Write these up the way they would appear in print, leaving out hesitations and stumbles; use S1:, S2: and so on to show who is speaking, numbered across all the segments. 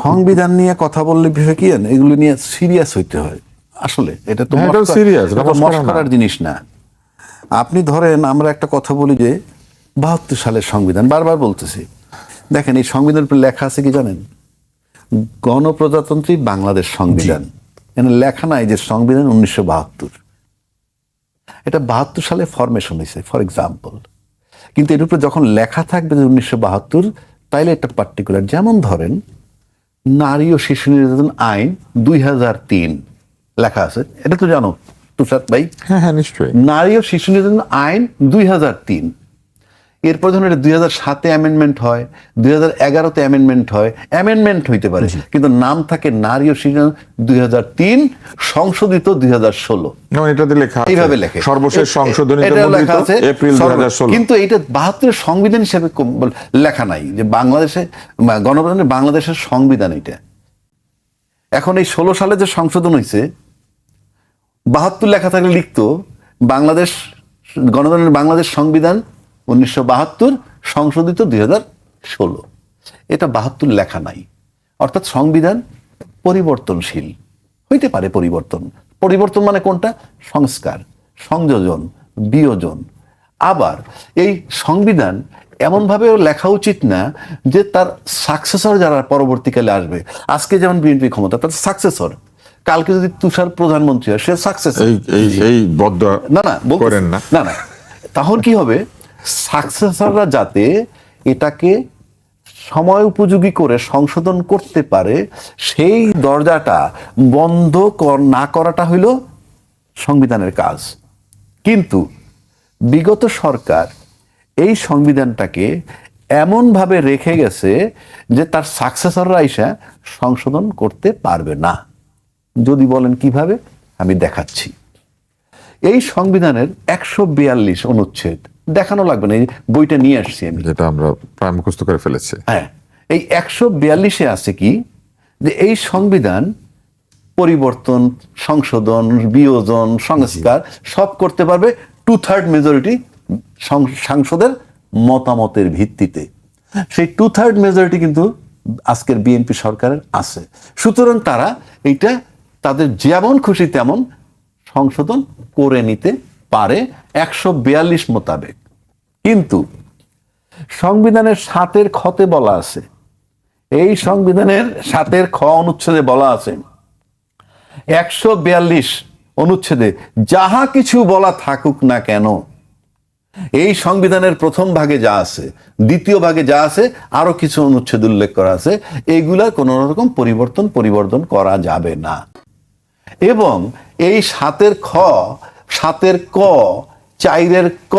S1: সংবিধান নিয়ে কথা বললে বিষয় কি জানেন, এগুলো নিয়ে সিরিয়াস হইতে হয়। আসলে এটা তো
S2: সিরিয়াস,
S1: মস্করার জিনিস না। আপনি ধরেন, আমরা একটা কথা বলি যে 72 সালের সংবিধান, বারবার বলতেছি। দেখেন এই সংবিধান লেখা আছে কি জানেন, গণপ্রজাতন্ত্রী বাংলাদেশ সংবিধান। এখানে লেখা নাই যে সংবিধান 1972। এটা 72 সালে ফরমেশন হয়েছে ফর এক্সাম্পল। কিন্তু এর উপরে যখন লেখা থাকবে যে 1972, তাইলে এটা পার্টিকুলার। যেমন ধরেন নারী ও শিশু নির্যাতন আইন 2003 লেখা আছে, এটা তো জানো তুষার ভাই?
S2: হ্যাঁ নিশ্চয়ই।
S1: নারী ও শিশু নির্যাতন আইন 2003। এরপর যখন এটা 2007-এ অ্যামেন্ডমেন্ট হয়, 2011-তে অ্যামেন্ডমেন্ট হয়, অ্যামেন্ডমেন্ট হইতে পারে, কিন্তু নাম থাকে নারী ও শিশু 2003 সংশোধিত 2016।
S2: এটাতে লেখা আছে
S1: এইভাবে লেখে
S2: সর্বশেষ সংশোধনী এপ্রিল 2016।
S1: কিন্তু এটা 72 সংবিধান হিসেবে লেখা নাই যে বাংলাদেশে গণপ্রজাতন্ত্রী বাংলাদেশের সংবিধান এটা। এখন এই 16 সালে যে সংশোধন হয়েছে, 72 লেখা থাকলে লিখতো বাংলাদেশ গণতন্ত্রের বাংলাদেশ সংবিধান 1972 সংশোধিত 2016। এটা 72 লেখা নাই। অর্থাৎ সংবিধান পরিবর্তনশীল হইতে পারে। পরিবর্তন মানে কোনটা? সংস্কার, সংযোজন, বিয়োজন। আবার এই সংবিধান এমনভাবেও লেখা উচিত না যে তার সাকসেসর যারা পরবর্তীকালে আসবে, আজকে যেমন বিএনপি ক্ষমতা, তার সাকসেসর কালকে যদি তুষার প্রধানমন্ত্রী হয়, সে সাকসেসর।
S2: এই বদ্ধ করেন না।
S1: না, তখন কি হবে, সাকসেসররা যাতে এটাকে সময় উপযোগী করে সংশোধন করতে পারে, সেই দরজাটা বন্ধ না করাটা হইল সংবিধানের কাজ। কিন্তু বিগত সরকার এই সংবিধানটাকে এমনভাবে রেখে গেছে যে তার সাকসেসররা এসে সংশোধন করতে পারবে না। যদি বলেন কিভাবে, আমি দেখাচ্ছি। এই সংবিধানের 142 অনুচ্ছেদ, দেখানো লাগবে না, এই বইটা নিয়ে আসছি আমি,
S2: যেটা আমরা প্রায় মুখস্থ করে ফেলেছি।
S1: হ্যাঁ, এই 142-এ আছে কি, যে এই সংবিধান পরিবর্তন, সংশোধন, বিয়োজন, সংস্কার সব করতে পারবে 2/3 মেজরিটি সাংসদের মতামতের ভিত্তিতে। সেই 2/3 মেজরিটি কিন্তু আজকের বিএনপি সরকারের আছে। সুতরাং তারা এইটা তাদের যেমন খুশি তেমন সংশোধন করে নিতে পারে 142 মোতাবেক। কিন্তু সংবিধানের 7-এর খতে বলা আছে, এই সংবিধানের 7-এর খ অনুচ্ছেদে বলা আছে, 142 অনুচ্ছেদে যাহা কিছু বলা থাকুক না কেন, এই সংবিধানের প্রথম ভাগে যা আছে, দ্বিতীয় ভাগে যা আছে, আরো কিছু অনুচ্ছেদ উল্লেখ করা আছে, এইগুলা কোন রকম পরিবর্তন করা যাবে না। এবং এই 7-এর খ, 7-এর ক, 4-এর ক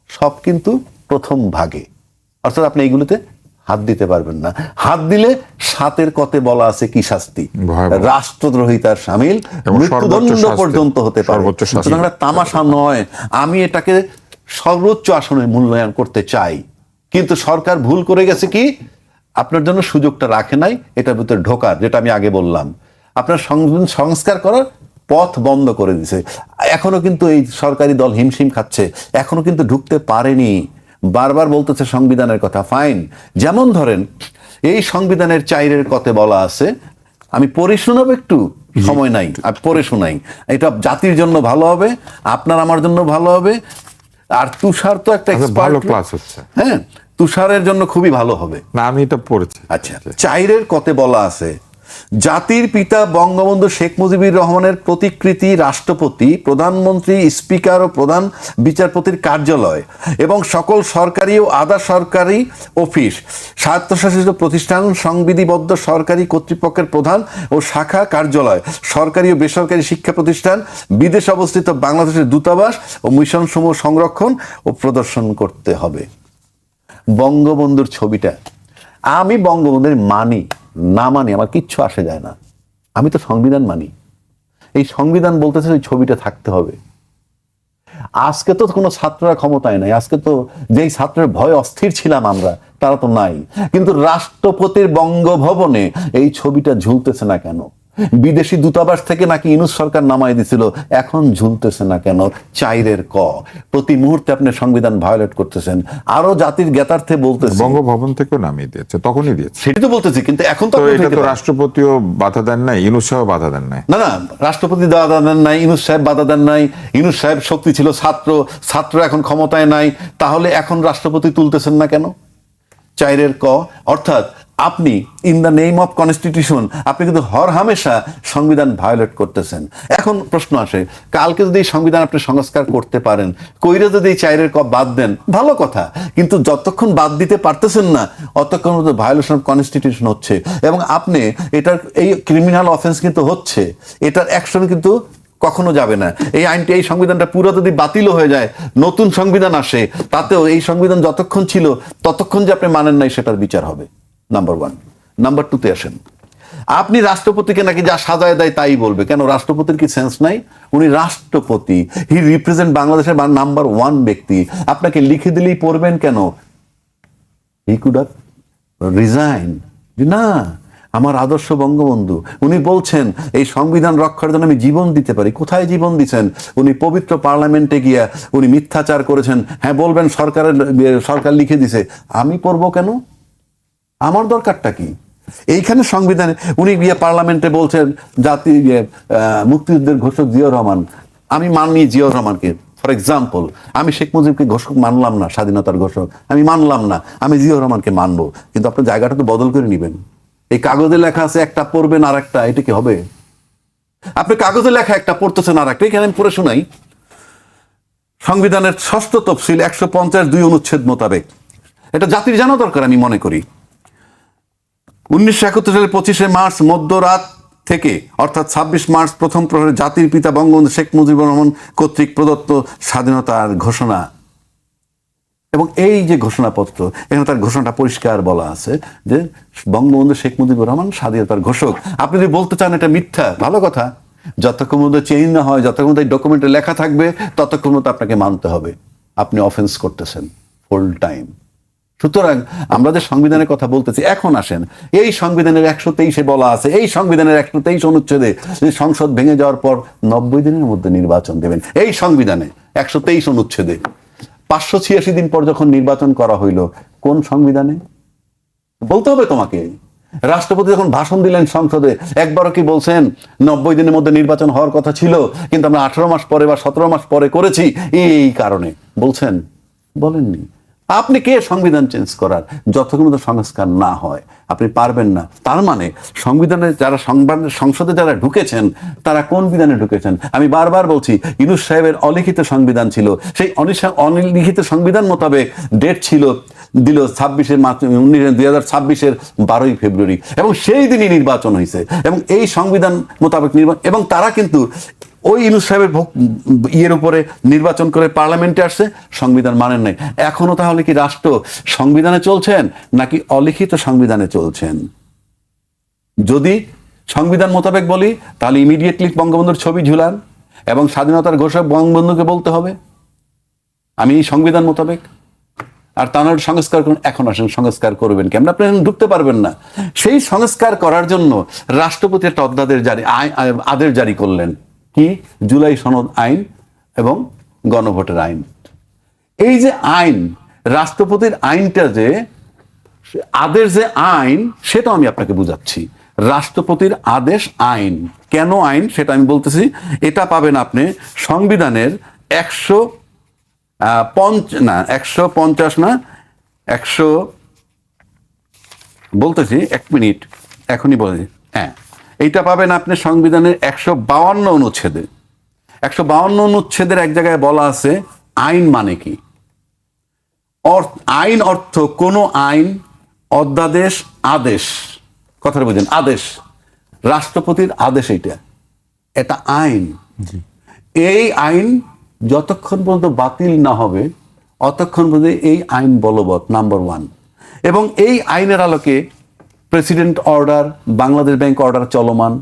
S1: সব কিন্তু প্রথম ভাগে। অর্থাৎ আপনি এইগুলোতে হাত দিতে পারবেন না। হাত দিলে 7-এর কতে বলা আছে কি শাস্তি, রাষ্ট্রদ্রোহিতার শামিল, মৃত্যুদণ্ড পর্যন্ত হতে পারে। সুতরাং তামাশা নয়। আমি এটাকে সর্বোচ্চ আসনে মূল্যায়ন করতে চাই, কিন্তু সরকার ভুল করে গেছে কি, আপনার জন্য সুযোগটা রাখে নাই এটার ভিতরে ঢোকার। যেটা আমি আগে বললাম, আপনার সংস্কার করার পথ বন্ধ করে দিছে। এখনো কিন্তু এই সরকারি দল হিমশিম খাচ্ছে, এখনো কিন্তু ঢুকতে পারেনি। বারবার বলতেছে সংবিধানের কথা, ফাইন। যেমন ধরেন এই সংবিধানের 4-এর কতে বলা আছে, আমি পড়ে শোনাবো, একটু সময় নাই, আমি পড়ে শোনাই। এটা জাতির জন্য ভালো হবে, আপনার আমার জন্য ভালো হবে। আর তুষার তো একটা
S2: ভালো ক্লাস হচ্ছে,
S1: হ্যাঁ, তুষারের জন্য খুবই ভালো হবে।
S2: না, আমি এটা পড়েছি।
S1: আচ্ছা, 4-এর কতে বলা আছে, জাতির পিতা বঙ্গবন্ধু শেখ মুজিবুর রহমানের প্রতিকৃতি, রাষ্ট্রপতি, প্রধানমন্ত্রী, স্পিকার ও প্রধান বিচারপতির কার্যালয় এবং সকল সরকারি ও আধা সরকারি অফিস, স্বায়ত্তশাসিত প্রতিষ্ঠান, সংবিধিবদ্ধ সরকারি কর্তৃপক্ষের প্রধান ও শাখা কার্যালয়, সরকারি ও বেসরকারি শিক্ষা প্রতিষ্ঠান, বিদেশে অবস্থিত বাংলাদেশের দূতাবাস ও মিশনসমূহ সংরক্ষণ ও প্রদর্শন করতে হবে। বঙ্গবন্ধুর ছবিটা, আমি বঙ্গবন্ধুর মানি না মানি আমার কিচ্ছু আসে যায় না, আমি তো সংবিধান মানি। এই সংবিধান বলতেছে ওই ছবিটা থাকতে হবে। আজকে তো কোনো ছাত্ররা ক্ষমতায় নাই, আজকে তো যেই ছাত্রের ভয় অস্থির ছিলাম আমরা, তারা তো নাই। কিন্তু রাষ্ট্রপতির বঙ্গভবনে এই ছবিটা ঝুলতেছে না কেন? বিদেশি দূতাবাস থেকে নাকি ইউনূস সরকার নামাই দিছিল, এখন ঝুলতেছে না কেন? চাইরের ক। প্রতি মুহূর্তে আপনি সংবিধান ভায়োলেট করতেছেন। আরো জাতির জ্ঞাতার্থে বলতেছে,
S2: বঙ্গভবন থেকেও নামিয়ে দিয়েছে, তখনই দিয়েছে।
S1: সেটি তো বলতেছি, কিন্তু এখন তো
S2: তো
S1: আপনি
S2: এটা
S1: উঠাইতে
S2: তো
S1: পারেন।
S2: রাষ্ট্রপতিও বাধা দেন নাই, ইউনূস সাহেব বাধা দেন নাই।
S1: না, রাষ্ট্রপতি বাধা দেন নাই, ইউনূস সাহেব বাধা দেন নাই। ইউনূস সাহেব শক্তি ছিল ছাত্র এখন ক্ষমতায় নাই, তাহলে এখন রাষ্ট্রপতি তুলতেছেন না কেন? চাইরের ক। অর্থাৎ আপনি in the name of constitution আপনি কিন্তু হর হামেশা সংবিধান ভায়োলেট করতেছেন। এখন প্রশ্ন আসে, কালকে যদি এই সংবিধান আপনি সংস্কার করতে পারেন, কইরে যদি এই চাইরের ক বাদ দেন, ভালো কথা, কিন্তু যতক্ষণ বাদ দিতে পারতেছেন না অতক্ষণ ভায়োলেশন অফ কনস্টিটিউশন হচ্ছে, এবং আপনি এটার এই ক্রিমিনাল অফেন্স কিন্তু হচ্ছে, এটার অ্যাকশন কিন্তু কখনো যাবে না। এই আইনটি, এই সংবিধানটা পুরো যদি বাতিল হয়ে যায়, নতুন সংবিধান আসে, তাতেও এই সংবিধান যতক্ষণ ছিল ততক্ষণ যে আপনি মানেন নাই সেটার বিচার হবে। Number one. নাম্বার টুতে আসেন, আপনি রাষ্ট্রপতিকে নাকি যা সাজায় দেয় তাই বলবে। কেন? রাষ্ট্রপতির কি সেন্স নাই? উনি রাষ্ট্রপতি, হি রিপ্রেজেন্ট বাংলাদেশের নাম্বার ওয়ান ব্যক্তি। আপনাকে লিখে দিলেই পড়বেন কেন? He could have resign. না, আমার আদর্শ বঙ্গবন্ধু, উনি বলছেন এই সংবিধান রক্ষার জন্য আমি জীবন দিতে পারি। কোথায় জীবন দিচ্ছেন? উনি পবিত্র পার্লামেন্টে গিয়া উনি মিথ্যাচার করেছেন। হ্যাঁ, বলবেন সরকার লিখে দিছে, আমি পড়বো কেন? আমার দরকারটা কি? এইখানে সংবিধানে উনি গিয়ে পার্লামেন্টে বলছেন মুক্তিযুদ্ধের ঘোষক জিয়াউর রহমান, আমি মানি জিয়াউর রহমানকে। ফর এক্সাম্পল, আমি শেখ মুজিবকে ঘোষক মানলাম না, স্বাধীনতার ঘোষক আমি মানলাম না, আমি জিয়াউর রহমানকে মানবো। কিন্তু আপনার জায়গাটা তো বদল করে নেবেন। এই কাগজে লেখা আছে একটা, পড়বেন আর একটা, এটা কি হবে? আপনি কাগজে লেখা একটা পড়তেছেন আর একটা। এখানে আমি পড়ে শোনাই। সংবিধানের 6ষ্ঠ তফসিল 150(2) অনুচ্ছেদ মোতাবেক, এটা জাতির জানা দরকার আমি মনে করি। 1971 সালের 25শে মার্চ মধ্যরাত থেকে অর্থাৎ 26 মার্চ প্রথম প্রহরে জাতির পিতা বঙ্গবন্ধু শেখ মুজিবুর রহমান কর্তৃক প্রদত্ত স্বাধীনতার ঘোষণা। এবং এই যে ঘোষণাপত্র, এখানে তার ঘোষণাটা পরিষ্কার বলা আছে যে বঙ্গবন্ধু শেখ মুজিবুর রহমান স্বাধীনতার ঘোষক। আপনি যদি বলতে চান এটা মিথ্যা, ভালো কথা, যতক্ষণ মধ্যে চেঞ্জ না হয়, যতক্ষণ মধ্যে ডকুমেন্টে লেখা থাকবে, ততক্ষণ মধ্যে আপনাকে মানতে হবে আপনি অফেন্স করতেছেন ফুল টাইম। সুতরাং আমরা যে সংবিধানের কথা বলতেছি, এখন আসেন এই সংবিধানের 123-এ বলা আছে, এই সংবিধানের 123 অনুচ্ছেদে সংসদ ভেঙে যাওয়ার পর 90 দিনের মধ্যে নির্বাচন দেবেন। এই সংবিধানে 123 অনুচ্ছেদে 586 দিন পর যখন নির্বাচন করা হইল, কোন সংবিধানে? বলতে হবে তোমাকে। রাষ্ট্রপতি যখন ভাষণ দিলেন সংসদে, একবারও কি বলছেন 90 দিনের মধ্যে নির্বাচন হওয়ার কথা ছিল, কিন্তু আমরা 18 মাস পরে বা 17 মাস পরে করেছি এই কারণে? বলছেন? বলেননি। আপনি কে সংবিধান চেঞ্জ করার? যতক্ষণ সংস্কার না হয় আপনি পারবেন না। তার মানে সংবিধানে যারা সংসদে যারা ঢুকেছেন, তারা কোন বিধানে ঢুকেছেন? আমি বারবার বলছি, ইউনূস সাহেবের অলিখিত সংবিধান ছিল, সেই অলিখিত সংবিধান মোতাবেক ডেট ছিল, দিল 26 মার্চ 2026-এর 12ই ফেব্রুয়ারি, এবং সেই দিনই নির্বাচন হয়েছে, এবং এই সংবিধান মোতাবেক নির্বাচন, এবং তারা কিন্তু ওই ইউনূস সাহেবের ইয়ের উপরে নির্বাচন করে পার্লামেন্টে আসছে, সংবিধান মানেন নাই। এখনো তাহলে কি রাষ্ট্র সংবিধানে চলছেন নাকি অলিখিত সংবিধানে চলছেন? যদি সংবিধান মোতাবেক বলি, তাহলে ইমিডিয়েটলি বঙ্গবন্ধুর ছবি ঝুলান এবং স্বাধীনতার ঘোষক বঙ্গবন্ধুকে বলতে হবে আমি এই সংবিধান মোতাবেক। আর তা নয় সংস্কার করুন। এখন আসেন সংস্কার করবেন কেমন? আপনি ঢুকতে পারবেন না। সেই সংস্কার করার জন্য রাষ্ট্রপতি একটা আদেশ জারি করলেন, কি? জুলাই সনদ আইন এবং গণভোটের আইন। এই যে আইন, রাষ্ট্রপতির আইনটা যে আদেশ, যে আইন, সেটা আমি আপনাকে বুঝাচ্ছি। রাষ্ট্রপতির আদেশ আইন। কেন আইন সেটা আমি বলতেছি। এটা পাবেন আপনি সংবিধানের 150 বলতেছি, 1 মিনিট, এখনই বলছি। হ্যাঁ, এইটা পাবেন আপনি সংবিধানের 152 অনুচ্ছেদে। 152 অনুচ্ছেদের এক জায়গায় বলা আছে আইন মানে কি। আইন অর্থ কোন আইন, অধ্যাদেশ, আদেশ। কথাটা বুঝেন, আদেশ, রাষ্ট্রপতির আদেশ, এটা আইন। এই আইন যতক্ষণ পর্যন্ত বাতিল না হবে অতক্ষণ পর্যন্ত এই আইন বলবৎ, নাম্বার 1। এবং এই আইনের আলোকে president order, Bangladesh bank order চলমান,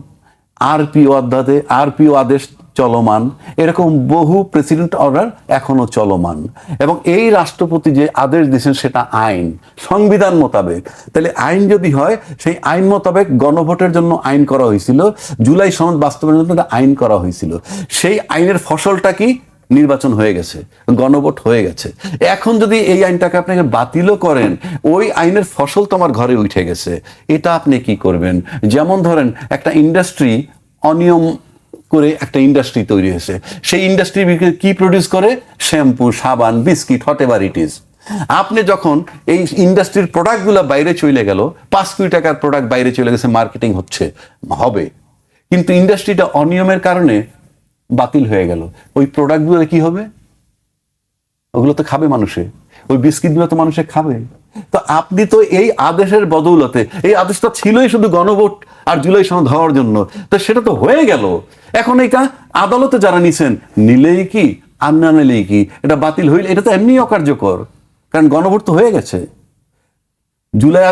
S1: আরপিও আদেশ চলমান, এরকম বহু প্রেসিডেন্ট অর্ডার এখনো চলমান, এবং এই রাষ্ট্রপতি যে আদেশ দিয়েছেন সেটা আইন, সংবিধান মোতাবেক। তাহলে আইন যদি হয়, সেই আইন মোতাবেক গণভোটের জন্য আইন করা হয়েছিল, জুলাই সনদ বাস্তবায়নের জন্য একটা আইন করা হয়েছিল। সেই আইনের ফসলটা কি? নির্বাচন হয়ে গেছে, গণভোট হয়ে গেছে। এখন যদি এই আইনটাকে আপনাকে বাতিলও করেন, ওই আইনের ফসল তোমার ঘরে উঠে গেছে, এটা আপনি কি করবেন? যেমন ধরেন একটা ইন্ডাস্ট্রি অনিয়ম করে একটা ইন্ডাস্ট্রি তৈরি হয়েছে, সেই ইন্ডাস্ট্রি কি প্রডিউস করে? শ্যাম্পু, সাবান, biscuit, hot ever it is. আপনি যখন এই ইন্ডাস্ট্রির প্রোডাক্টগুলো বাইরে চলে গেল, 5 কোটি টাকার প্রোডাক্ট বাইরে চলে গেছে, মার্কেটিং হবে, কিন্তু ইন্ডাস্ট্রিটা অনিয়মের কারণে বাতিল হয়ে গেল, ওই প্রোডাক্টগুলো কি হবে? ওগুলো তো খাবে মানুষে, ওই বিস্কিটগুলো তো মানুষে খাবে। তো আপনি তো এই আদেশের বদৌলতে, এই আদেশটা ছিলই শুধু গণভোট আর জুলাই সনদ হওয়ার জন্য, তো সেটা তো হয়ে গেল। এখন এটা আদালতে যারা নিছেন, নিলেই কি আর না নিলেই কি, এটা বাতিল হইলে এটা তো এমনি অকার্যকর, কারণ গণভোট তো হয়ে গেছে। জুলাই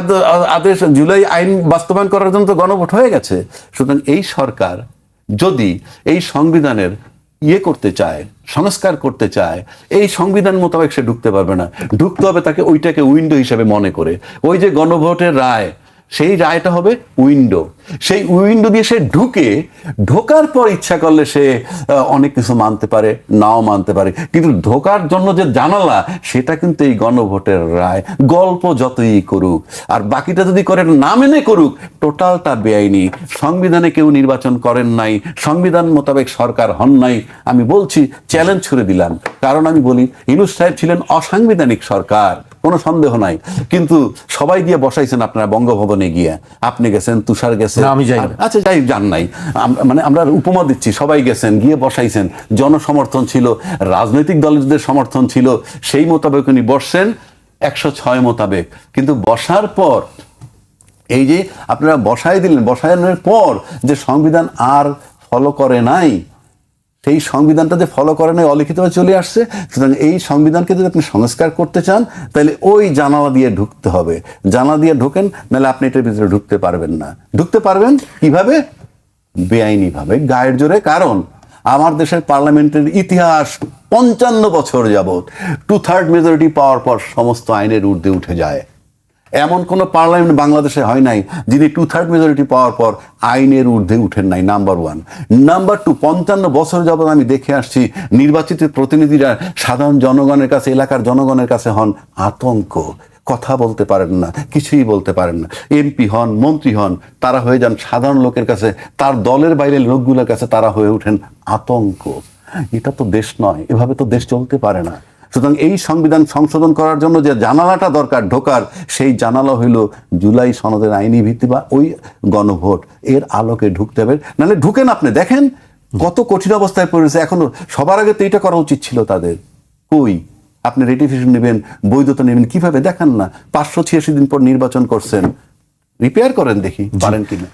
S1: আদেশ, জুলাই আইন বাস্তবায়ন করার জন্য তো গণভোট হয়ে গেছে। সুতরাং এই সরকার যদি এই সংবিধানের করতে চায়, সংস্কার করতে চায়, এই সংবিধান মোতাবেক সে ঢুকতে পারবে না। ঢুকতে হবে তাকে ওইটাকে উইন্ডো হিসেবে মনে করে। ওই যে গণভোটের রায়, সেই রায়টা হবে উইন্ডো। সেই উইন্ডো দিয়ে সে ঢোকার পর ইচ্ছা করলে সে অনেক কিছু মানতে পারে, নাও মানতে পারে, কিন্তু ঢোকার জন্য যে জানালা, সেটা কিন্তু এই গণভোটের রায়। গল্প যতই করুক আর বাকিটা যদি করে না মেনে করুক, টোটালটা বেআইনি। সংবিধানে কেউ নির্বাচন করেন নাই, সংবিধান মোতাবেক সরকার হন নাই। আমি বলছি, চ্যালেঞ্জ ছুড়ে দিলাম, কারণ আমি বলি ইউনূস সাহেব ছিলেন অসাংবিধানিক সরকার, কোনো সন্দেহ নাই, কিন্তু সবাই গিয়ে বসাইছেন আপনারা বঙ্গভবনে গিয়ে। আপনি গেছেন, তুষার গেছে,
S3: আমি যাই না।
S1: আচ্ছা যাই, যান নাই, মানে আমরা উপমা দিচ্ছি, সবাই গেছেন, গিয়ে বসাইছেন, জনসমর্থন ছিল, রাজনৈতিক দলদের সমর্থন ছিল, সেই মোতাবেক উনি বসছেন 106 মোতাবেক। কিন্তু বসার পর এই যে আপনারা বসাই দিলেন, বসানোর পর যে সংবিধান আর ফলো করে নাই, সেই সংবিধানটা যে ফলো করে নাই, অলিখিতভাবে চলে আসছে। সুতরাং এই সংবিধানকে যদি আপনি সংস্কার করতে চান, তাহলে ওই জানালা দিয়ে ঢুকতে হবে। জানালা দিয়ে ঢোকেন, নাহলে আপনি এটার ভিতরে ঢুকতে পারবেন না। ঢুকতে পারবেন কিভাবে? বেআইনি ভাবে, গায়ের জোরে। কারণ আমার দেশের পার্লামেন্টের ইতিহাস 55 বছর যাবত 2/3 মেজরিটি পাওয়ার পর সমস্ত আইনের ঊর্ধ্বে উঠে যায়। এমন কোন পার্লামেন্ট বাংলাদেশে হয় নাই যিনি 2/3 মেজরিটি পাওয়ার পর আইনের ঊর্ধ্বে উঠেন নাই। নাম্বার 1। নাম্বার 2, 55 বছর যাবত আমি দেখে আসছি নির্বাচিত প্রতিনিধিরা সাধারণ জনগণের কাছে, এলাকার জনগণের কাছে হন আতঙ্ক। কথা বলতে পারেন না, কিছুই বলতে পারেন না। এমপি হন, মন্ত্রী হন, তারা হয়ে যান সাধারণ লোকের কাছে, তার দলের বাইরের লোকগুলোর কাছে তারা হয়ে ওঠেন আতঙ্ক। এটা তো দেশ নয়, এভাবে তো দেশ চলতে পারে না। সুতরাং এই সংবিধান সংশোধন করার জন্য যে জানালাটা দরকার ঢোকার, সেই জানালা হইল জুলাই সনদের আইনি ভিত্তি বা ওই গণভোট, এর আলোকে ঢুকতে হবে। নাহলে ঢুকেন, আপনি দেখেন কত কঠিন অবস্থায় পড়েছে। এখনো সবার আগে তো এটা করা উচিত ছিল তাদের। কই আপনি রেটিফিকেশন নেবেন, বৈধতা নেবেন, কিভাবে দেখান না। 586 দিন পর নির্বাচন করছেন, রিপেয়ার করেন, দেখি পারেন কিনা।